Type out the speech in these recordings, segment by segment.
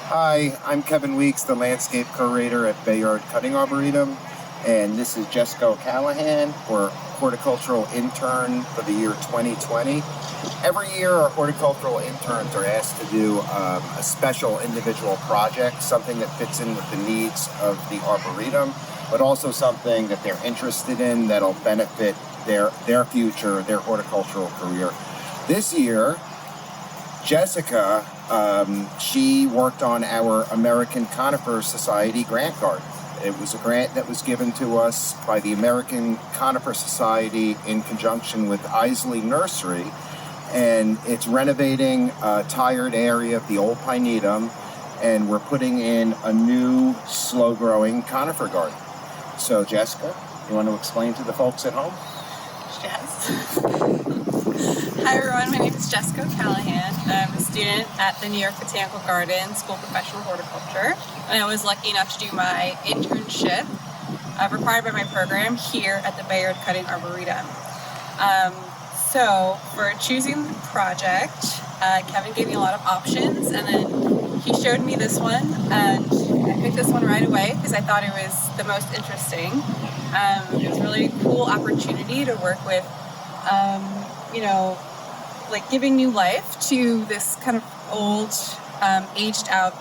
Hi, I'm Kevin Weeks, the landscape curator at Bayard Cutting Arboretum, and this is Jessica O'Callahan, or horticultural intern for the year 2020. Every year our horticultural interns are asked to do a special individual project, something that fits in with the needs of the Arboretum, but also something that they're interested in that'll benefit their future, their horticultural career. This year, Jessica, she worked on our American Conifer Society grant garden. It was a grant that was given to us by the American Conifer Society in conjunction with Iseli Nursery, and it's renovating a tired area of the old Pinetum, and we're putting in a new slow-growing conifer garden. So Jessica, you want to explain to the folks at home? Yes. Hi everyone, my name is Jessica O'Callahan. I'm a student at the New York Botanical Garden School of Professional Horticulture, and I was lucky enough to do my internship required by my program here at the Bayard Cutting Arboretum. So for choosing the project, Kevin gave me a lot of options, and then he showed me this one, and I picked this one right away because I thought it was the most interesting. It was a really cool opportunity to work with, like giving new life to this kind of old, aged out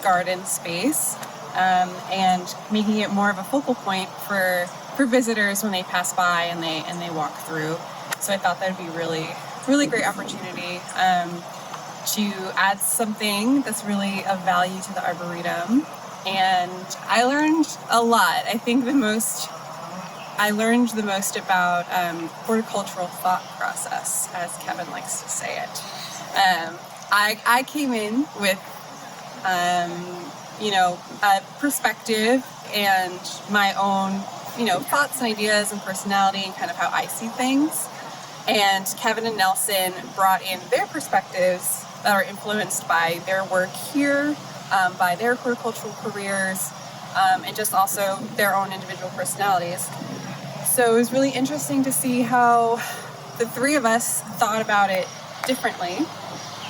garden space, and making it more of a focal point for visitors when they pass by and they walk through. So I thought that would be really great opportunity to add something that's really of value to the Arboretum. And I learned a lot. I think I learned the most about horticultural thought process, as Kevin likes to say it. I came in with, a perspective and my own, thoughts and ideas and personality and kind of how I see things. And Kevin and Nelson brought in their perspectives that are influenced by their work here, by their horticultural careers, and just also their own individual personalities. So it was really interesting to see how the three of us thought about it differently,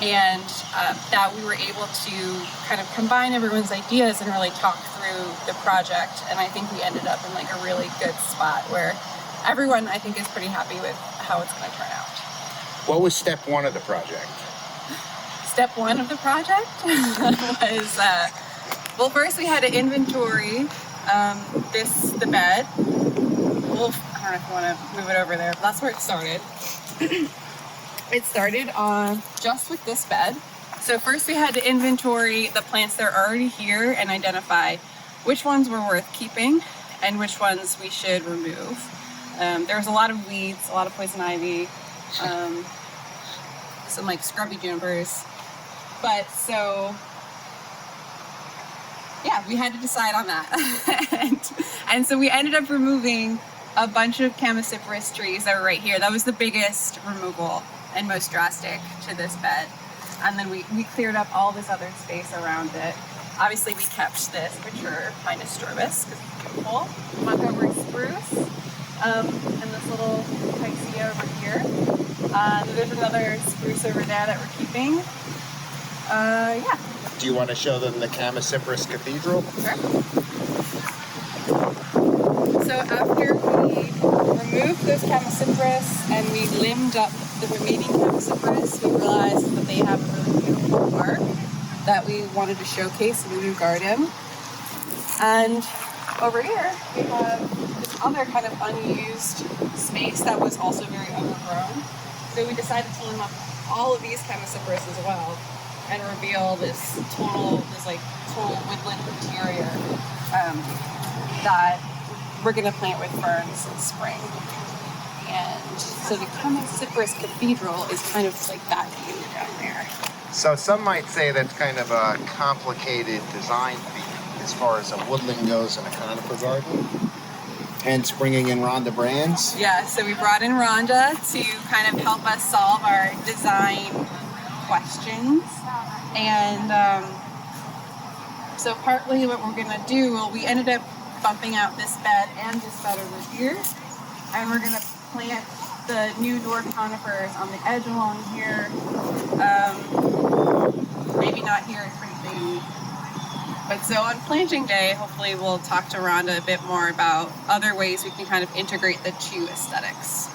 and that we were able to kind of combine everyone's ideas and really talk through the project. And I think we ended up in like a really good spot where everyone, I think, is pretty happy with how it's going to turn out. What was step one of the project? Step one of the project was, well, first we had to inventory the bed. Well, I don't know if you want to move it over there, but that's where it started. It started just with this bed. So first we had to inventory the plants that are already here and identify which ones were worth keeping and which ones we should remove. There was a lot of weeds, a lot of poison ivy, some like scrubby junipers. But so, yeah, we had to decide on that. and so we ended up removing a bunch of Camosiferous trees that were right here. That was the biggest removal and most drastic to this bed. And then we cleared up all this other space around it. Obviously we kept this mature Pinus strobus because it's beautiful. Montgomery spruce, and this little Picea over here. There's another spruce over there that we're keeping. Yeah. Do you want to show them the Camosiferous Cathedral? Sure. So after we removed those Camosiferous and we limbed up the remaining Camosiferous, we realized that they have a really beautiful bark that we wanted to showcase in the new garden. And over here we have this other kind of unused space that was also very overgrown. So we decided to limb up all of these Camosiferous as well and reveal this total woodland interior that we're going to plant with ferns in spring. And so the Camosiferous Cathedral is kind of like that view down there. So some might say that's kind of a complicated design feat as far as a woodland goes in a conifer garden. Hence bringing in Rhonda Brands. Yeah, so we brought in Rhonda to kind of help us solve our design questions. And so partly what we're going to do, well, we ended up bumping out this bed and this bed over here. And we're going to plant the new dwarf conifers on the edge along here. Maybe not here, it's pretty big. But so on planting day, hopefully we'll talk to Rhonda a bit more about other ways we can kind of integrate the two aesthetics.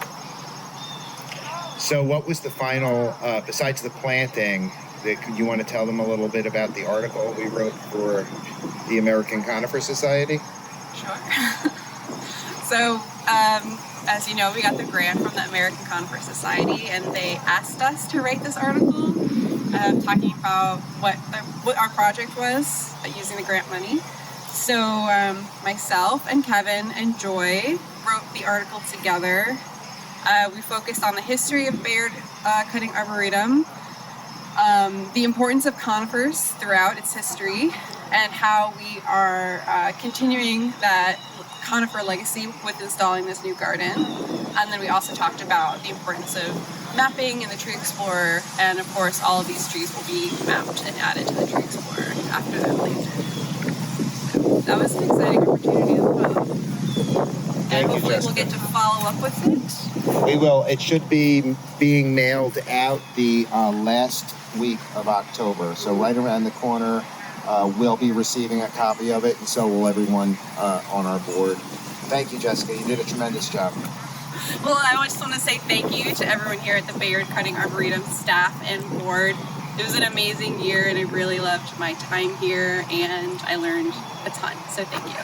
So what was the final, besides the planting, you want to tell them a little bit about the article we wrote for the American Conifer Society? Sure. So, as you know, we got the grant from the American Conifer Society, and they asked us to write this article talking about what our project was using the grant money. So myself and Kevin and Joy wrote the article together. We focused on the history of Bayard Cutting Arboretum, the importance of conifers throughout its history, and how we are continuing that conifer legacy with installing this new garden. And then we also talked about the importance of mapping in the Tree Explorer, and of course all of these trees will be mapped and added to the Tree Explorer after they're planted. So that was an exciting opportunity as well. And hopefully we'll get to follow up with it. We will. It should be being mailed out the last week of October. So right around the corner, we'll be receiving a copy of it, and so will everyone on our board. Thank you, Jessica. You did a tremendous job. Well, I just want to say thank you to everyone here at the Bayard Cutting Arboretum staff and board. It was an amazing year, and I really loved my time here, and I learned a ton. So thank you.